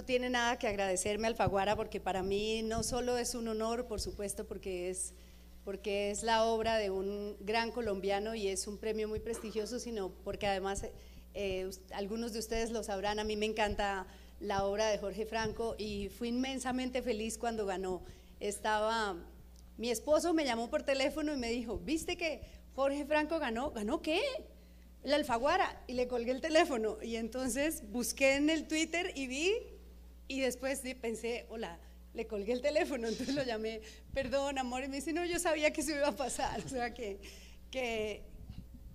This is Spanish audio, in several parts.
tiene nada que agradecerme, Alfaguara, porque para mí no solo es un honor, por supuesto, porque es la obra de un gran colombiano y es un premio muy prestigioso, sino porque además algunos de ustedes lo sabrán, a mí me encanta la obra de Jorge Franco y fui inmensamente feliz cuando ganó. Mi esposo me llamó por teléfono y me dijo, ¿viste que Jorge Franco ganó? ¿Ganó qué? La Alfaguara. Y le colgué el teléfono y entonces busqué en el Twitter y vi, y después pensé, hola, le colgué el teléfono, entonces lo llamé, perdón amor, y me dice, no, yo sabía que eso iba a pasar, o sea que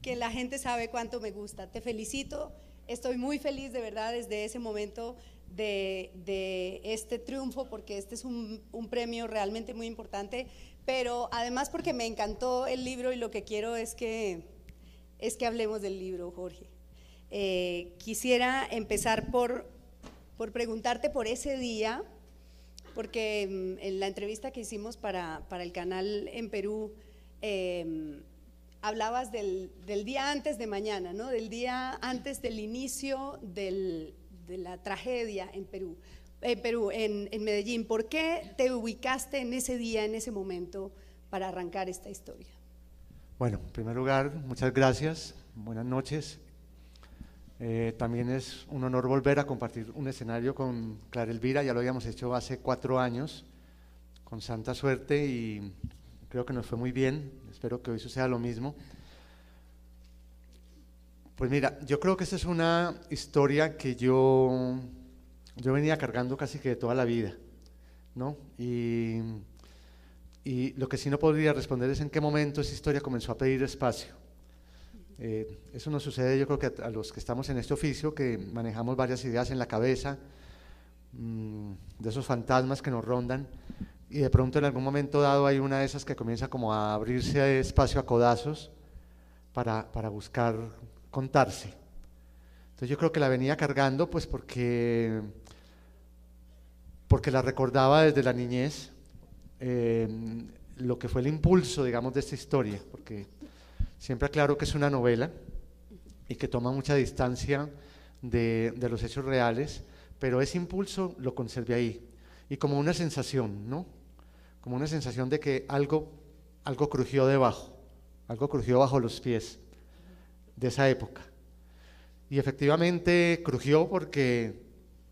la gente sabe cuánto me gusta. Te felicito, estoy muy feliz de verdad desde ese momento de este triunfo, porque este es un premio realmente muy importante, pero además porque me encantó el libro y lo que quiero es que hablemos del libro, Jorge. Quisiera empezar por preguntarte por ese día, porque en la entrevista que hicimos para el canal en Perú, hablabas del día antes de mañana, ¿no? Del día antes del inicio de la tragedia en Perú, en Medellín. ¿Por qué te ubicaste en ese día, en ese momento, para arrancar esta historia? Bueno, en primer lugar, muchas gracias, buenas noches. También es un honor volver a compartir un escenario con Clara Elvira, ya lo habíamos hecho hace 4 años, con santa suerte, y creo que nos fue muy bien, espero que hoy suceda lo mismo. Pues mira, yo creo que esta es una historia que yo venía cargando casi que de toda la vida, ¿no? Y lo que sí no podría responder es en qué momento esa historia comenzó a pedir espacio. Eso nos sucede, yo creo que a los que estamos en este oficio, que manejamos varias ideas en la cabeza, de esos fantasmas que nos rondan, y de pronto en algún momento dado hay una de esas que comienza como a abrirse espacio a codazos para buscar contarse. Entonces yo creo que la venía cargando pues porque la recordaba desde la niñez, lo que fue el impulso, digamos, de esta historia, porque siempre aclaro que es una novela y que toma mucha distancia de los hechos reales, pero ese impulso lo conservé ahí, y como una sensación, ¿no? Como una sensación de que algo crujió debajo, algo crujió bajo los pies de esa época. Y efectivamente crujió porque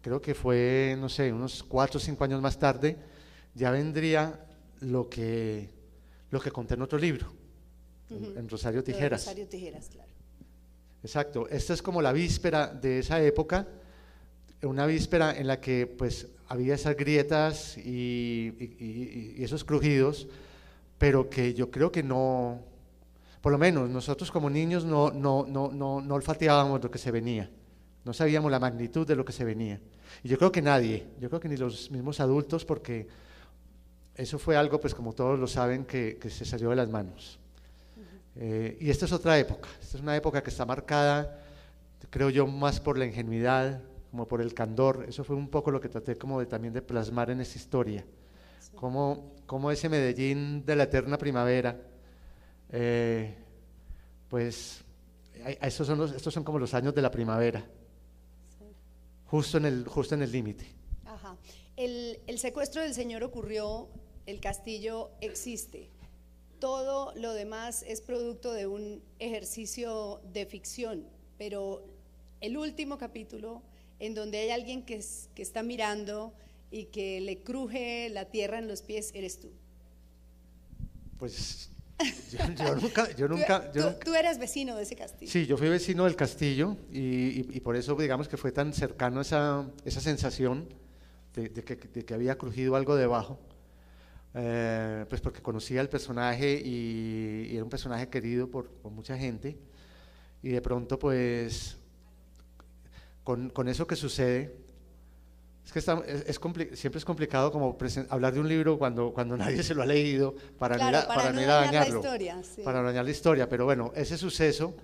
creo que fue, no sé, unos 4 o 5 años más tarde, ya vendría lo que conté en otro libro, en Rosario Tijeras. Rosario Tijeras, claro. Exacto, esta es como la víspera de esa época, una víspera en la que pues había esas grietas y esos crujidos, pero que yo creo que no, por lo menos nosotros como niños no olfateábamos lo que se venía, no sabíamos la magnitud de lo que se venía. Y yo creo que nadie, yo creo que ni los mismos adultos, porque eso fue algo, pues como todos lo saben, que se salió de las manos. Y esta es otra época, esta es una época que está marcada, creo yo, más por la ingenuidad, como por el candor. Eso fue un poco lo que traté como también de plasmar en esta historia, sí. Como ese Medellín de la eterna primavera, pues estos son como los años de la primavera, sí. justo en el límite. Ajá. El secuestro del señor ocurrió, el castillo existe, todo lo demás es producto de un ejercicio de ficción, pero el último capítulo, en donde hay alguien que está mirando y que le cruje la tierra en los pies, eres tú. Pues yo nunca. Tú eres vecino de ese castillo. Sí, yo fui vecino del castillo y por eso digamos que fue tan cercano esa sensación de que había crujido algo debajo, pues porque conocía al personaje y era un personaje querido por mucha gente, y de pronto pues con eso que sucede, es que siempre es complicado como hablar de un libro cuando nadie se lo ha leído, para no ir a dañarlo, sí. Para no dañar la historia, pero bueno, ese suceso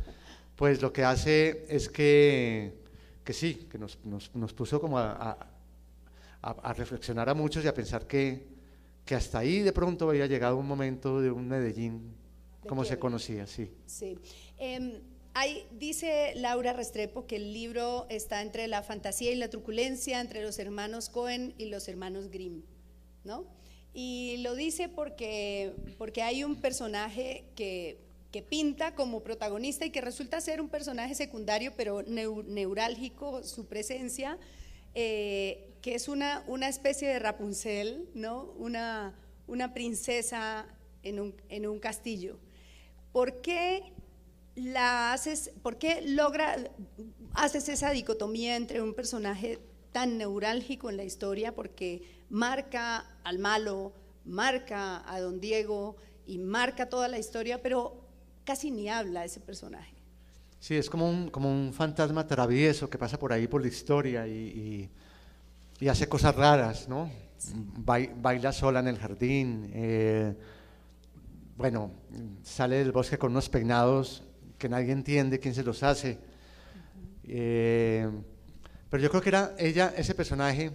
pues lo que hace es que sí, que nos puso como a reflexionar a muchos y a pensar que hasta ahí de pronto había llegado un momento de un Medellín como se conocía, sí. Sí. Dice Laura Restrepo que el libro está entre la fantasía y la truculencia, entre los hermanos Cohen y los hermanos Grimm, ¿no? Y lo dice porque hay un personaje que pinta como protagonista y que resulta ser un personaje secundario, pero neurálgico su presencia, que es una especie de Rapunzel, ¿no? Una princesa en un castillo. ¿Por qué haces esa dicotomía entre un personaje tan neurálgico en la historia? Porque marca al malo, marca a don Diego y marca toda la historia, pero casi ni habla ese personaje. Sí, es como un fantasma travieso que pasa por ahí por la historia y hace cosas raras, ¿no? Sí. Baila sola en el jardín, bueno, sale del bosque con unos peinados que nadie entiende quién se los hace. Pero yo creo que era ella, ese personaje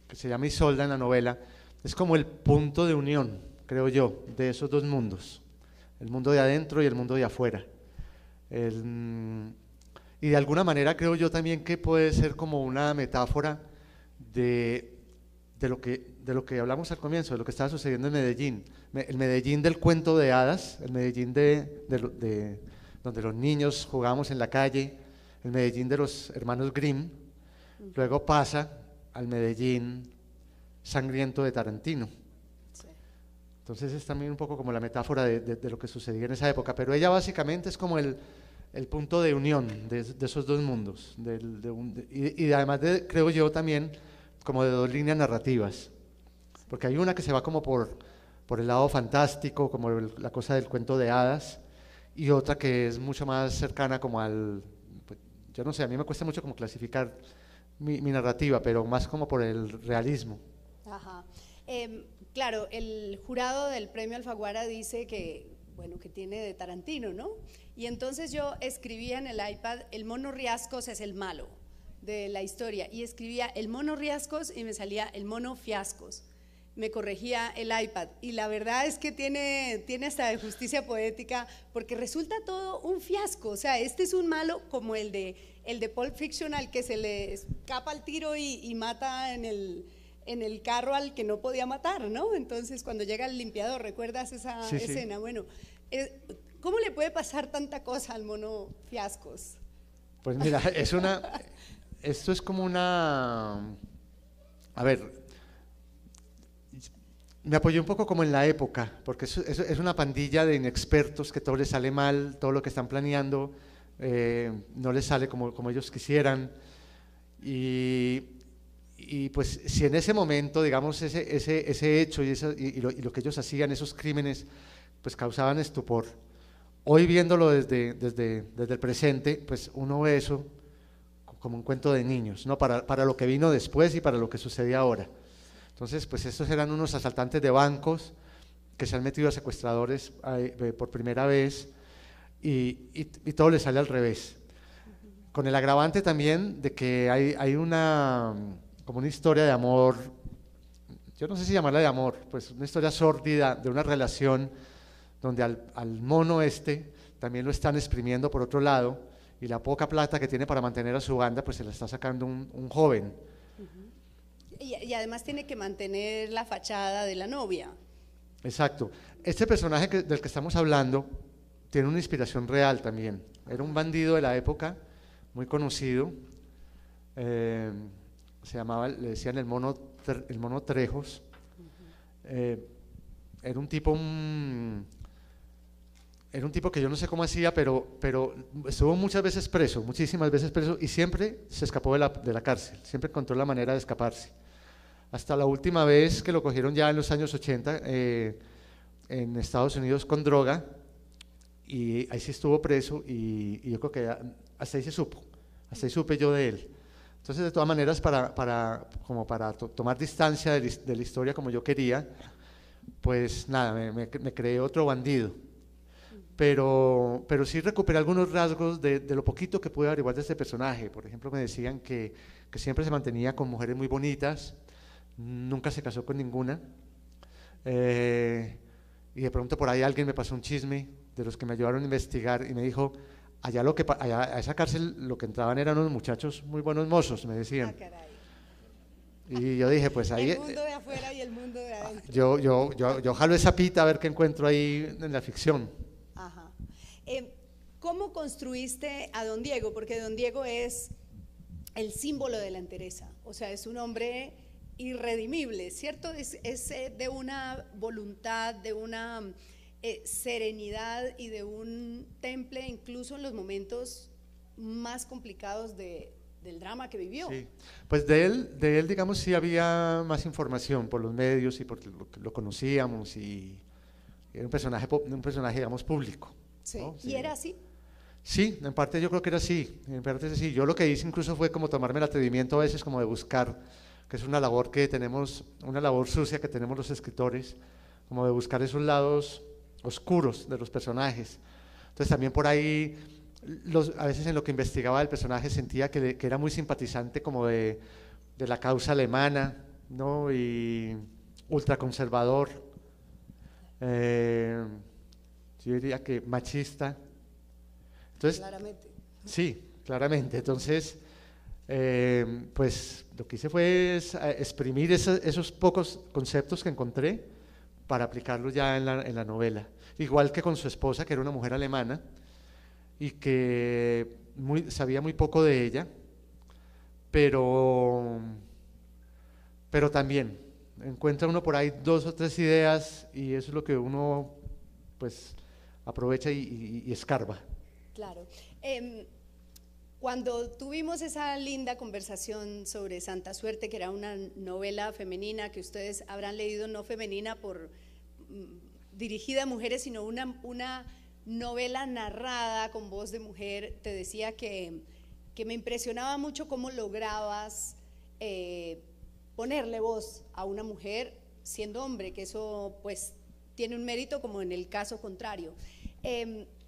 que se llama Isolda en la novela, es como el punto de unión, creo yo, de esos dos mundos, el mundo de adentro y el mundo de afuera. Y de alguna manera creo yo también que puede ser como una metáfora de lo que hablamos al comienzo, de lo que estaba sucediendo en Medellín, el Medellín del cuento de hadas, el Medellín de donde los niños jugábamos en la calle, el Medellín de los hermanos Grimm, luego pasa al Medellín sangriento de Tarantino. Sí. Entonces es también un poco como la metáfora de lo que sucedía en esa época, pero ella básicamente es como el punto de unión de esos dos mundos, y además creo yo también como de dos líneas narrativas, porque hay una que se va como por el lado fantástico, como la cosa del cuento de hadas, y otra que es mucho más cercana como pues, yo no sé, a mí me cuesta mucho como clasificar mi narrativa, pero más como por el realismo. Ajá. Claro, el jurado del premio Alfaguara dice que, bueno, que tiene de Tarantino, ¿no? Y entonces yo escribía en el iPad, el mono Riascos es el malo de la historia, y escribía el mono Riascos y me salía el mono Fiascos. Me corregía el iPad, y la verdad es que tiene hasta de justicia poética, porque resulta todo un fiasco. O sea, este es un malo como el de Pulp Fiction, al que se le escapa el tiro y mata en el carro al que no podía matar, ¿no? Entonces cuando llega el limpiador, ¿recuerdas esa escena? Sí. Bueno, ¿cómo le puede pasar tanta cosa al mono Fiascos? Pues mira, esto es como una, a ver, me apoyé un poco como en la época, porque es una pandilla de inexpertos que todo les sale mal, todo lo que están planeando no les sale como ellos quisieran, y pues si en ese momento, digamos, ese hecho y lo que ellos hacían, esos crímenes, pues causaban estupor, hoy viéndolo desde el presente, pues uno ve eso como un cuento de niños, ¿no? Para lo que vino después y para lo que sucede ahora. Entonces, pues estos eran unos asaltantes de bancos que se han metido a secuestradores por primera vez y todo les sale al revés. Con el agravante también de que hay como una historia de amor, yo no sé si llamarla de amor, pues una historia sórdida de una relación donde al mono también lo están exprimiendo por otro lado, y la poca plata que tiene para mantener a su banda, pues se la está sacando un joven. Y además tiene que mantener la fachada de la novia. Exacto. Este personaje del que estamos hablando tiene una inspiración real también. Era un bandido de la época, muy conocido. Se llamaba, le decían el mono Trejos. Era un tipo que yo no sé cómo hacía, pero estuvo muchas veces preso, muchísimas veces preso, y siempre se escapó de la cárcel, siempre encontró la manera de escaparse. Hasta la última vez que lo cogieron ya en los años 80 en Estados Unidos con droga, y ahí sí estuvo preso, y yo creo que hasta ahí supe yo de él. Entonces, de todas maneras, para tomar distancia de la historia como yo quería, pues nada, me creé otro bandido. Pero sí recuperé algunos rasgos de lo poquito que pude averiguar de este personaje. Por ejemplo, me decían que siempre se mantenía con mujeres muy bonitas, nunca se casó con ninguna, y de pronto por ahí alguien me pasó un chisme de los que me ayudaron a investigar y me dijo, allá, allá a esa cárcel lo que entraban eran unos muchachos muy buenos mozos, me decían. Ah, caray. Y yo dije, pues ahí... El mundo de afuera y el mundo de adentro. Yo jalo esa pita a ver qué encuentro ahí en la ficción. Ajá. ¿Cómo construiste a Don Diego? Porque Don Diego es el símbolo de la entereza, o sea, es un hombre irredimible, ¿cierto? Es de una voluntad, de una serenidad y de un temple, incluso en los momentos más complicados del drama que vivió. Sí, pues de él, digamos, sí había más información por los medios y porque lo conocíamos, y era un personaje, digamos, público. Sí. ¿No? Sí. ¿Y era así? Sí, en parte yo creo que era así, en parte sí. Yo lo que hice incluso fue como tomarme el atrevimiento a veces como de buscar, que es una labor que tenemos, una labor sucia que tenemos los escritores, como de buscar esos lados oscuros de los personajes. Entonces también por ahí, a veces en lo que investigaba el personaje sentía que era muy simpatizante como de la causa alemana, ¿no? Y ultraconservador, yo diría que machista. Entonces, Claramente. Sí, claramente. Entonces, pues lo que hice fue exprimir esos pocos conceptos que encontré para aplicarlos ya en la novela. Igual que con su esposa, que era una mujer alemana y que sabía muy poco de ella, pero también encuentra uno por ahí 2 o 3 ideas, y eso es lo que uno pues aprovecha y escarba. Claro. Cuando tuvimos esa linda conversación sobre Santa Suerte, que era una novela femenina que ustedes habrán leído, no femenina dirigida a mujeres, sino una novela narrada con voz de mujer, te decía que me impresionaba mucho cómo lograbas ponerle voz a una mujer siendo hombre, que eso pues tiene un mérito como en el caso contrario.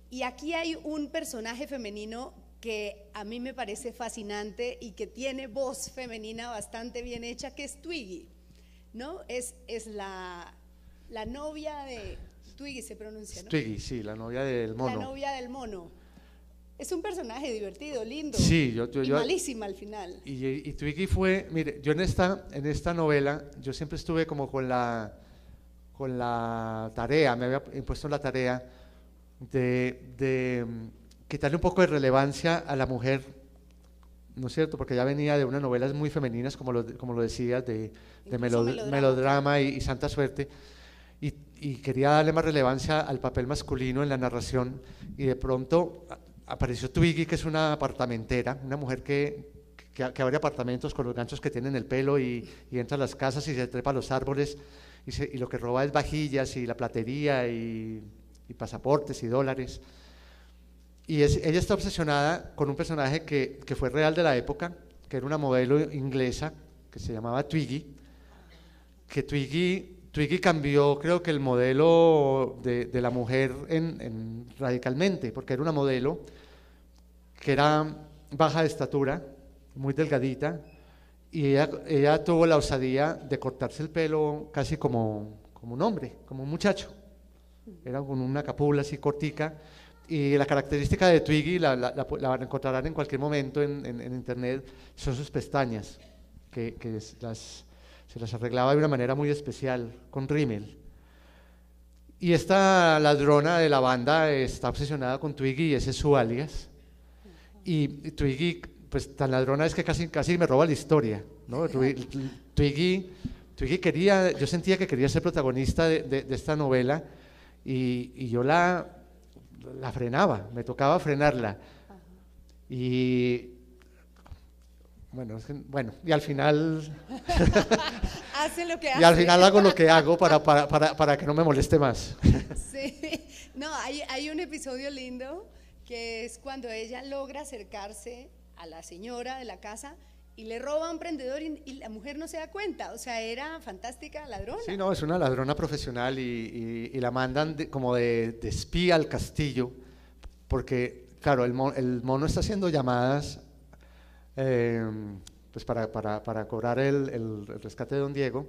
Y aquí hay un personaje femenino que a mí me parece fascinante y que tiene voz femenina bastante bien hecha, que es Twiggy, ¿no? Es la novia de Twiggy, se pronuncia, ¿no? Twiggy, sí, la novia del mono. La novia del mono. Es un personaje divertido, lindo, sí, y malísima al final. Y Twiggy fue, mire, yo en esta novela, yo siempre estuve como con la tarea, me había impuesto la tarea de quitarle un poco de relevancia a la mujer, ¿no es cierto? Porque ya venía de unas novelas muy femeninas, como lo decías, de melodrama y Santa Suerte, y quería darle más relevancia al papel masculino en la narración, y de pronto apareció Twiggy, que es una apartamentera, una mujer que abre apartamentos con los ganchos que tiene en el pelo, y entra a las casas y se trepa a los árboles, y lo que roba es vajillas y la platería y pasaportes y dólares. Y ella está obsesionada con un personaje que fue real de la época, que era una modelo inglesa que se llamaba Twiggy, que Twiggy cambió, creo que el modelo de la mujer radicalmente, porque era una modelo que era baja de estatura, muy delgadita, y ella tuvo la osadía de cortarse el pelo casi como un hombre, como un muchacho. Era con una capula así cortica, y la característica de Twiggy, la encontrarán en cualquier momento en internet, son sus pestañas, que se las arreglaba de una manera muy especial, con rímel. Y esta ladrona de la banda está obsesionada con Twiggy, y ese es su alias. Y Twiggy, pues tan ladrona es que casi me roba la historia, ¿no? Twiggy quería, yo sentía que quería ser protagonista de esta novela, y yo la frenaba, me tocaba frenarla. Y y al final hace lo que hace. Y al final hago lo que hago para que no me moleste más. Sí, no, hay un episodio lindo que es cuando ella logra acercarse a la señora de la casa y le roba a un prendedor, y la mujer no se da cuenta. O sea, era fantástica ladrona. Sí, no, es una ladrona profesional, y la mandan como de espía al castillo, porque claro, el mono está haciendo llamadas pues para cobrar el rescate de Don Diego,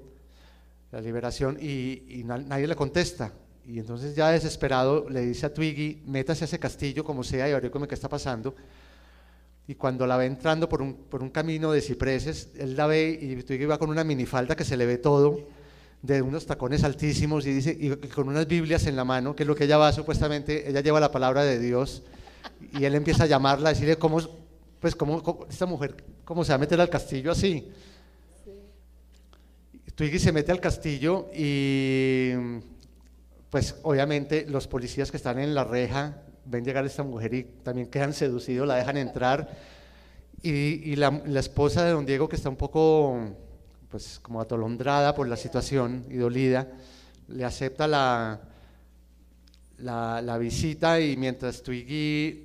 la liberación, y nadie le contesta, y entonces ya desesperado le dice a Twiggy, métase a ese castillo como sea y averigüeme qué está pasando. Y cuando la ve entrando por un camino de cipreses, él la ve y Twiggy va con una minifalda que se le ve todo, de unos tacones altísimos y dice, y con unas Biblias en la mano, que es lo que ella va supuestamente, ella lleva la palabra de Dios, y él empieza a llamarla, a decirle cómo esta mujer, cómo se va a meter al castillo así. Sí. Twiggy se mete al castillo y pues obviamente los policías que están en la reja ven llegar a esta mujer y también quedan seducidos, la dejan entrar, y la esposa de don Diego, que está un poco pues como atolondrada por la situación y dolida, le acepta la visita, y mientras Twiggy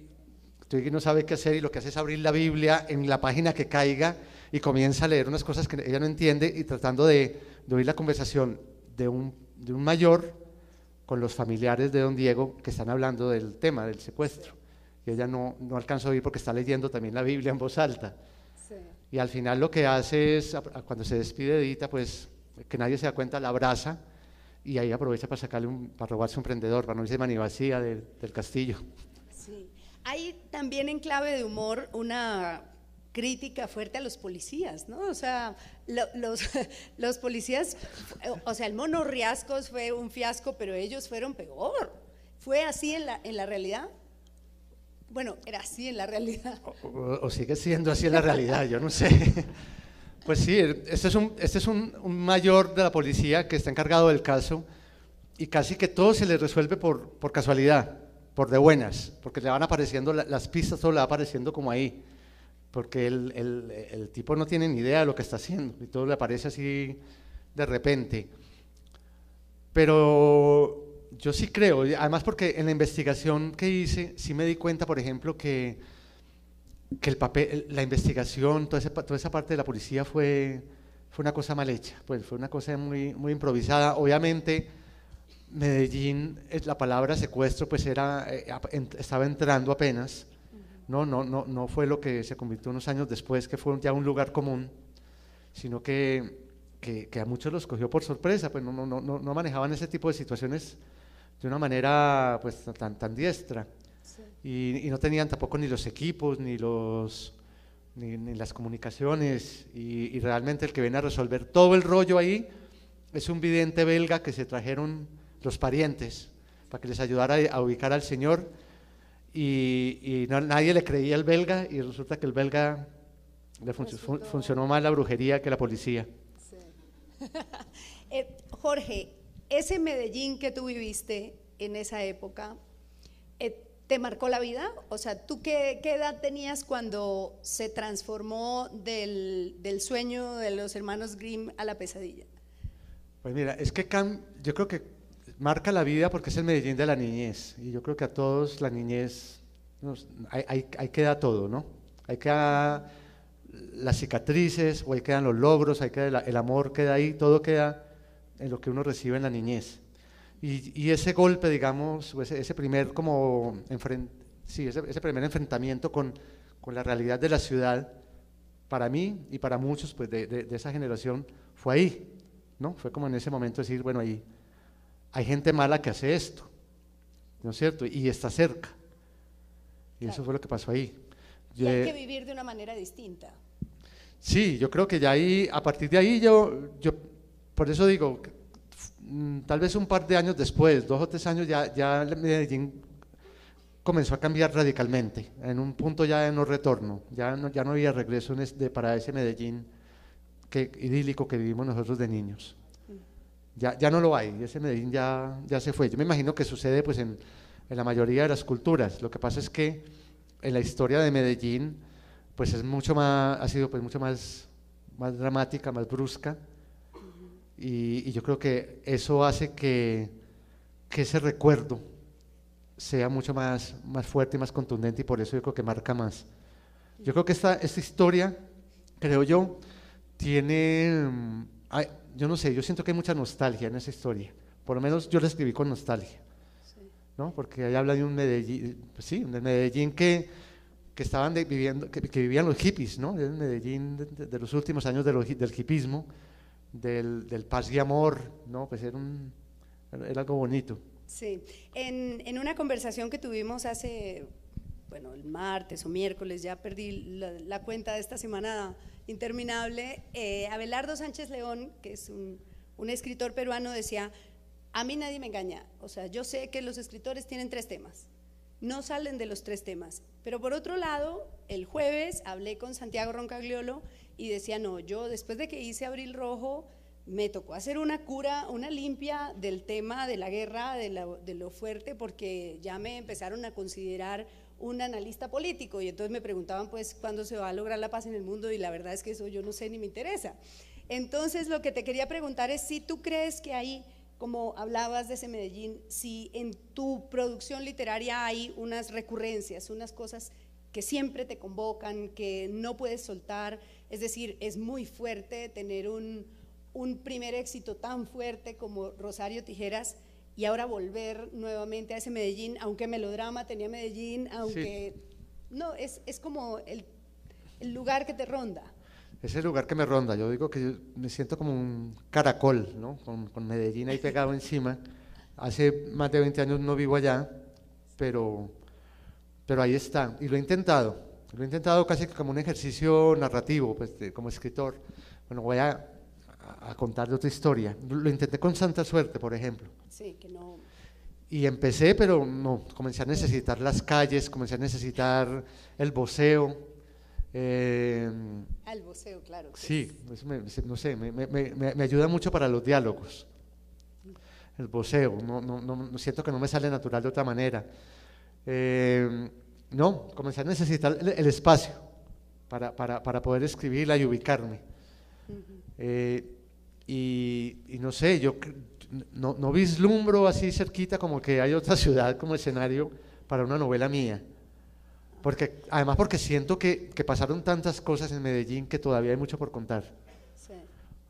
no sabe qué hacer y lo que hace es abrir la Biblia en la página que caiga y comienza a leer unas cosas que ella no entiende, y tratando de oír la conversación de un mayor con los familiares de don Diego que están hablando del tema del secuestro, y ella no alcanza a oír porque está leyendo también la Biblia en voz alta. Sí. Y al final lo que hace es, cuando se despide de Edita, pues que nadie se da cuenta, la abraza, y ahí aprovecha para robarse un prendedor, para no irse mani vacía del castillo. Sí. Hay también en clave de humor una crítica fuerte a los policías, ¿no? O sea, los policías, o sea, el Mono Riascos fue un fiasco, pero ellos fueron peor. ¿Fue así en la realidad? Bueno, era así en la realidad. O sigue siendo así en la realidad, yo no sé. Pues sí, este es un mayor de la policía que está encargado del caso, y casi que todo se le resuelve por casualidad, por de buenas, porque le van apareciendo las pistas, todo le va apareciendo como ahí, porque el tipo no tiene ni idea de lo que está haciendo y todo le aparece así de repente. Pero yo sí creo, además porque en la investigación que hice, sí me di cuenta, por ejemplo, que el papel, la investigación, toda esa parte de la policía fue una cosa mal hecha, pues fue una cosa muy, muy improvisada. Obviamente, Medellín, la palabra secuestro, pues estaba entrando apenas, no fue lo que se convirtió unos años después, que fue ya un lugar común, sino que a muchos los cogió por sorpresa, pues no manejaban ese tipo de situaciones de una manera pues tan diestra. Sí. Y no tenían tampoco ni los equipos, ni las comunicaciones, y realmente el que viene a resolver todo el rollo ahí es un vidente belga que se trajeron los parientes para que les ayudara a ubicar al señor, y nadie le creía al belga, y resulta que el belga le funcionó más la brujería que la policía. Sí. Jorge, ese Medellín que tú viviste en esa época, ¿te marcó la vida? O sea, ¿tú qué edad tenías cuando se transformó del sueño de los hermanos Grimm a la pesadilla? Pues mira, es que yo creo que marca la vida porque es el Medellín de la niñez, y yo creo que a todos la niñez, ahí queda todo, ¿no? Ahí quedan las cicatrices, o ahí quedan los logros, ahí queda el amor, queda ahí, todo queda en lo que uno recibe en la niñez. Y ese golpe, digamos, ese primer ese primer enfrentamiento con la realidad de la ciudad, para mí y para muchos pues de esa generación, fue ahí, ¿no? Fue como en ese momento decir, bueno, ahí hay gente mala que hace esto, ¿no es cierto? Y está cerca. Y claro, eso fue lo que pasó ahí. Y hay que vivir de una manera distinta. Sí, yo creo que ya ahí, a partir de ahí, yo por eso digo, tal vez un par de años después, 2 o 3 años, ya Medellín comenzó a cambiar radicalmente, en un punto ya de no retorno, ya no había regreso para ese Medellín idílico que vivimos nosotros de niños. Ya no lo hay, ese Medellín ya se fue. Yo me imagino que sucede pues en la mayoría de las culturas. Lo que pasa es que en la historia de Medellín pues ha sido pues mucho más dramática, más brusca, y yo creo que eso hace que ese recuerdo sea mucho más fuerte y más contundente, y por eso yo creo que marca más. Yo creo que esta historia, creo yo, tiene, yo no sé, yo siento que hay mucha nostalgia en esa historia, por lo menos yo la escribí con nostalgia, ¿no? Porque ahí habla de un Medellín, pues sí, un Medellín que estaban viviendo, que vivían los hippies, ¿no? El Medellín de los últimos años del hippismo, del paz y amor, ¿no? Pues era algo bonito. Sí, en una conversación que tuvimos hace, bueno, el martes o miércoles, ya perdí la cuenta de esta semana interminable, Abelardo Sánchez León, que es un escritor peruano, decía: a mí nadie me engaña, o sea, yo sé que los escritores tienen 3 temas, no salen de los 3 temas, pero por otro lado, el jueves hablé con Santiago Roncagliolo y decía: no, yo después de que hice Abril Rojo, me tocó hacer una cura, una limpia del tema de la guerra, de lo fuerte, porque ya me empezaron a considerar un analista político, y entonces me preguntaban pues cuándo se va a lograr la paz en el mundo, y la verdad es que eso yo no sé ni me interesa. Entonces lo que te quería preguntar es si tú crees que hay, como hablabas de ese Medellín, si en tu producción literaria hay unas recurrencias, unas cosas que siempre te convocan, que no puedes soltar, es decir, es muy fuerte tener un primer éxito tan fuerte como Rosario Tijeras y ahora volver nuevamente a ese Medellín, aunque melodrama tenía Medellín, aunque… Sí. No, es como el lugar que te ronda. Es el lugar que me ronda. Yo digo que yo me siento como un caracol, ¿no? Con Medellín ahí pegado encima. Hace más de 20 años no vivo allá, pero ahí está. Y lo he intentado casi como un ejercicio narrativo, pues, como escritor. Bueno, voy a contar de otra historia. Lo intenté con Santa Suerte, por ejemplo. Sí, que no. Y empecé, pero no, comencé a necesitar las calles, comencé a necesitar el voceo. El voceo, claro. Sí, no sé, me ayuda mucho para los diálogos. El voceo, no siento que no me sale natural de otra manera. No, comencé a necesitar el espacio para poder escribirla y ubicarme. Y no sé, yo no vislumbro así cerquita como que hay otra ciudad como escenario para una novela mía. Además porque siento que pasaron tantas cosas en Medellín que todavía hay mucho por contar. Sí.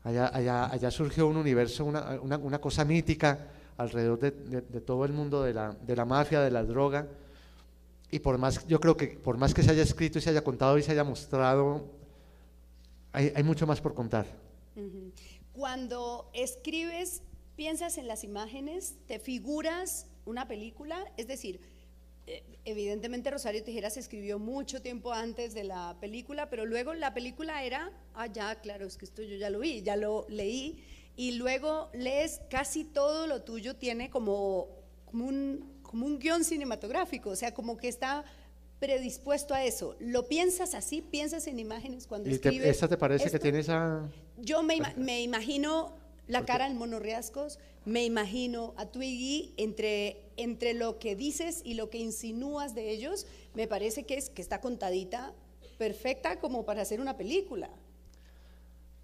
Allá surgió un universo, una cosa mítica alrededor de todo el mundo de la mafia, de la droga. Y yo creo que por más que se haya escrito y se haya contado y se haya mostrado, hay mucho más por contar. Uh-huh. Cuando escribes, ¿piensas en las imágenes? ¿Te figuras una película? Es decir, evidentemente Rosario Tijeras se escribió mucho tiempo antes de la película, pero luego la película era, ya, claro, es que esto yo ya lo vi, ya lo leí, y luego lees casi todo lo tuyo tiene como un guión cinematográfico, o sea, como que está predispuesto a eso. ¿Lo piensas así? ¿Piensas en imágenes cuando escribes? ¿Esta te parece que tiene esa...? Yo me imagino la cara del Mono Riascos, me imagino a Twiggy, entre lo que dices y lo que insinúas de ellos, me parece que está contadita, perfecta como para hacer una película.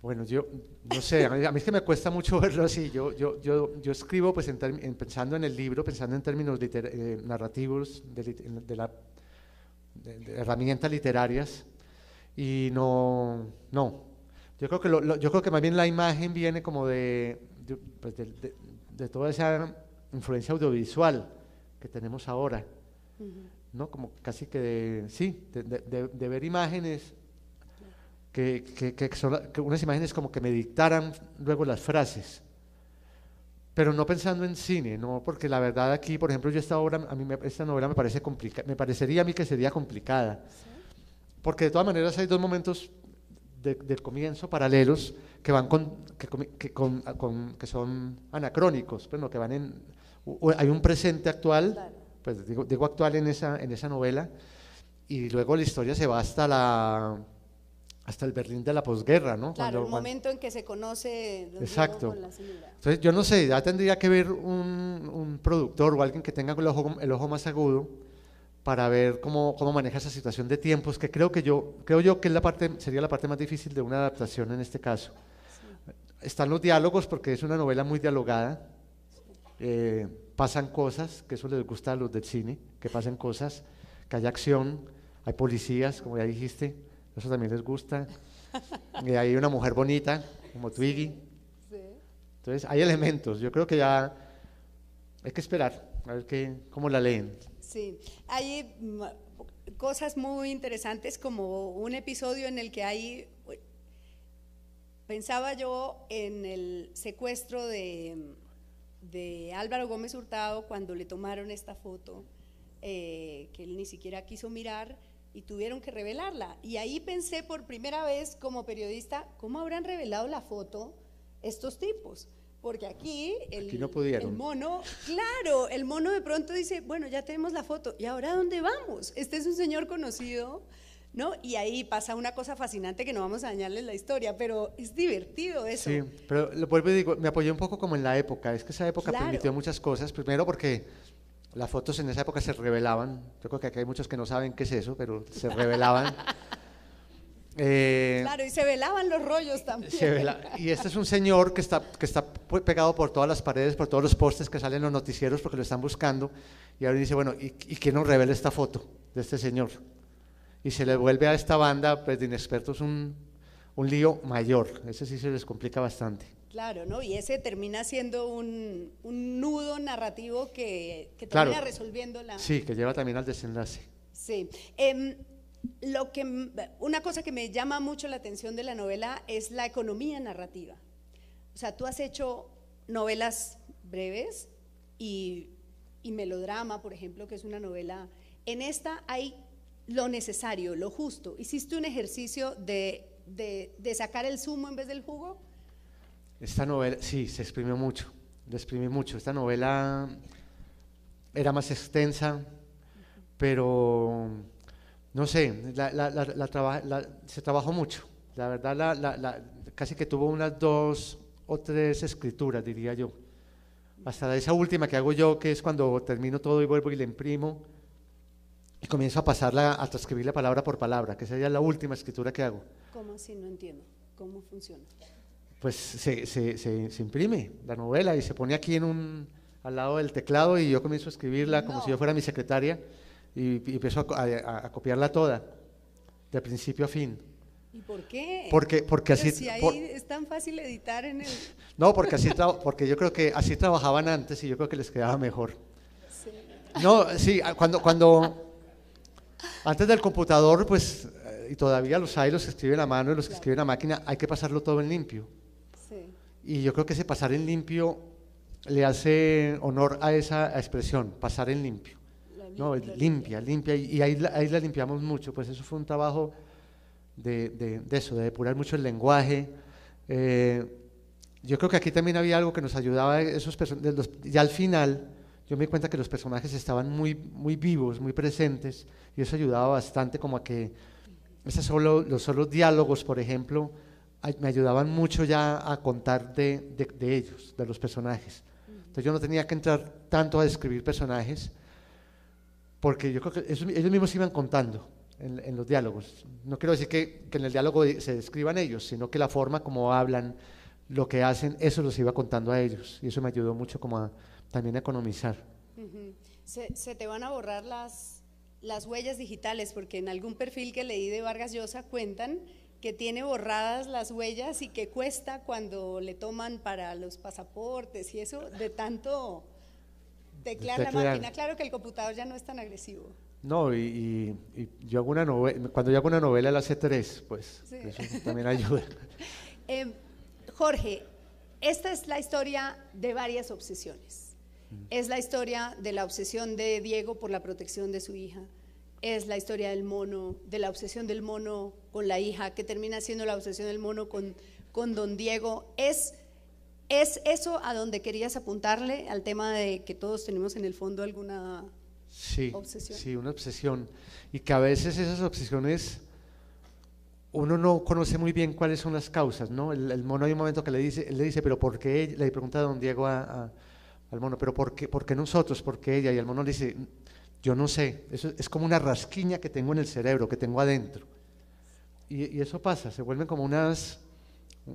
Bueno, yo no sé, a mí es que me cuesta mucho verlo así. Yo escribo pues pensando en el libro, pensando en términos narrativos, de herramientas literarias, y no. Yo creo que más bien la imagen viene como de toda esa influencia audiovisual que tenemos ahora, ¿no? Como casi que de ver imágenes, que unas imágenes como que me dictaran luego las frases, pero no pensando en cine, no, porque la verdad aquí, por ejemplo, esta novela me parece complicada, me parecería a mí que sería complicada, ¿sí? Porque de todas maneras hay 2 momentos del comienzo paralelos que van que son anacrónicos, bueno, que van hay un presente actual, claro. Pues digo actual en esa novela, y luego la historia se va hasta el Berlín de la posguerra, ¿no? Claro, el momento en que se conoce. Exacto. Con la señora. Entonces yo no sé, ya tendría que ver un productor o alguien que tenga el ojo más agudo para ver cómo maneja esa situación de tiempos, que creo yo que sería la parte más difícil de una adaptación en este caso. Sí. Están los diálogos, porque es una novela muy dialogada, sí. Pasan cosas, que eso les gusta a los del cine, que pasen cosas, que haya acción, hay policías, como ya dijiste, eso también les gusta, hay una mujer bonita, como Twiggy, sí. Entonces hay elementos, yo creo que ya hay que esperar, a ver cómo la leen. Sí, hay cosas muy interesantes, como un episodio en el que pensaba yo en el secuestro de de Álvaro Gómez Hurtado cuando le tomaron esta foto, que él ni siquiera quiso mirar y tuvieron que revelarla. Y ahí pensé por primera vez como periodista, ¿cómo habrán revelado la foto estos tipos? Porque aquí no pudieron. el mono, claro, el mono de pronto dice, bueno, ya tenemos la foto, ¿y ahora dónde vamos? Este es un señor conocido, ¿no? Y ahí pasa una cosa fascinante que no vamos a dañarles la historia, pero es divertido eso. Sí, pero lo vuelvo y digo, me apoyé un poco como en la época, es que esa época Claro. permitió muchas cosas, primero porque las fotos en esa época se revelaban, yo creo que aquí hay muchos que no saben qué es eso, pero se revelaban. Claro, y se velaban los rollos también. Y este es un señor que está pegado por todas las paredes, por todos los postes que salen en los noticieros porque lo están buscando, y ahora dice, bueno, ¿y quién nos revela esta foto de este señor? Y se le vuelve a esta banda pues, de inexpertos un lío mayor, ese sí se les complica bastante. Claro, ¿no? Y ese termina siendo un nudo narrativo que Claro, termina resolviendo la… Sí, que lleva también al desenlace. Sí. Una cosa que me llama mucho la atención de la novela es la economía narrativa. O sea, tú has hecho novelas breves y melodrama, por ejemplo, que es una novela. En esta hay lo necesario, lo justo. ¿Hiciste un ejercicio de sacar el zumo en vez del jugo? Esta novela, sí, se exprimió mucho, le exprimí mucho. Esta novela era más extensa, pero no sé, se trabajó mucho. La verdad, casi que tuvo unas 2 o 3 escrituras, diría yo. Hasta esa última que hago yo, que es cuando termino todo y vuelvo y la imprimo y comienzo a pasarla, a transcribirla palabra por palabra, que esa ya es la última escritura que hago. ¿Cómo así? No entiendo. ¿Cómo funciona? Pues se imprime la novela y se pone aquí al lado del teclado y yo comienzo a escribirla como si yo fuera mi secretaria y empiezo a copiarla toda, de principio a fin. ¿Y por qué? Porque así… Si ahí es tan fácil editar en el… No, porque yo creo que así trabajaban antes y yo creo que les quedaba mejor. Sí. No, sí, cuando antes del computador, pues, y todavía los hay, los que escriben a mano y los que escriben a máquina, hay que pasarlo todo en limpio. Sí. Y yo creo que ese pasar en limpio le hace honor a esa expresión, pasar en limpio. No, limpia, y ahí la limpiamos mucho, pues eso fue un trabajo de eso, de depurar mucho el lenguaje. Yo creo que aquí también había algo que nos ayudaba, ya al final yo me di cuenta que los personajes estaban muy, muy vivos, muy presentes, y eso ayudaba bastante como a que los solos diálogos, por ejemplo, me ayudaban mucho ya a contar de ellos, de los personajes. Entonces yo no tenía que entrar tanto a describir personajes, porque yo creo que ellos mismos iban contando en los diálogos. No quiero decir que en el diálogo se describan ellos, sino que la forma como hablan, lo que hacen, eso los iba contando a ellos, y eso me ayudó mucho como también a economizar. Se te van a borrar las huellas digitales, porque en algún perfil que leí de Vargas Llosa cuentan que tiene borradas las huellas y que cuesta cuando le toman para los pasaportes y eso, de tanto teclear la máquina. Claro que el computador ya no es tan agresivo. No, y yo hago una novela, cuando yo hago una novela la hace 3, pues sí. Eso también ayuda. Jorge, esta es la historia de varias obsesiones. Es la historia de la obsesión de Diego por la protección de su hija. Es la historia del mono, de la obsesión del mono con la hija, que termina siendo la obsesión del mono con don Diego. ¿Es eso a donde querías apuntarle, al tema de que todos tenemos en el fondo alguna obsesión? Sí, una obsesión. Y que a veces esas obsesiones uno no conoce muy bien cuáles son las causas, ¿no? El mono hay un momento que le dice, pero ¿por qué? Le pregunta a don Diego al mono, pero ¿por qué nosotros? ¿Por qué ella? Y el mono le dice, yo no sé, eso es como una rasquiña que tengo en el cerebro, que tengo adentro. Y eso pasa, se vuelven como unas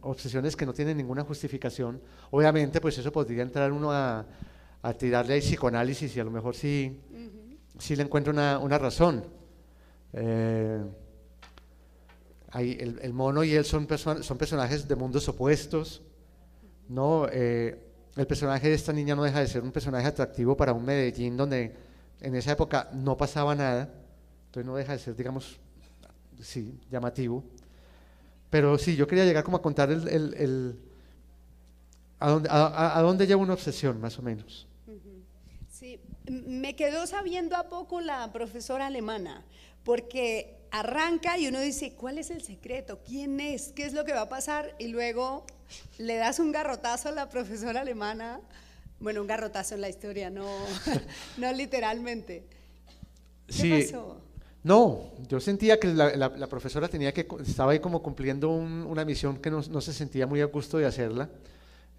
obsesiones que no tienen ninguna justificación. Obviamente, pues eso podría entrar uno a tirarle al psicoanálisis y a lo mejor sí le encuentra una razón. El mono y él son personajes de mundos opuestos, ¿no? El personaje de esta niña no deja de ser un personaje atractivo para un Medellín donde en esa época no pasaba nada, entonces no deja de ser, digamos, sí, llamativo. Pero sí, yo quería llegar como a contar a dónde lleva una obsesión, más o menos? Sí, me quedó sabiendo a poco la profesora alemana, porque arranca y uno dice, ¿cuál es el secreto? ¿Quién es? ¿Qué es lo que va a pasar? Y luego le das un garrotazo a la profesora alemana, bueno, un garrotazo en la historia, no, no literalmente. ¿Qué Sí, pasó? no, yo sentía que la profesora estaba ahí como cumpliendo una misión que no se sentía muy a gusto de hacerla.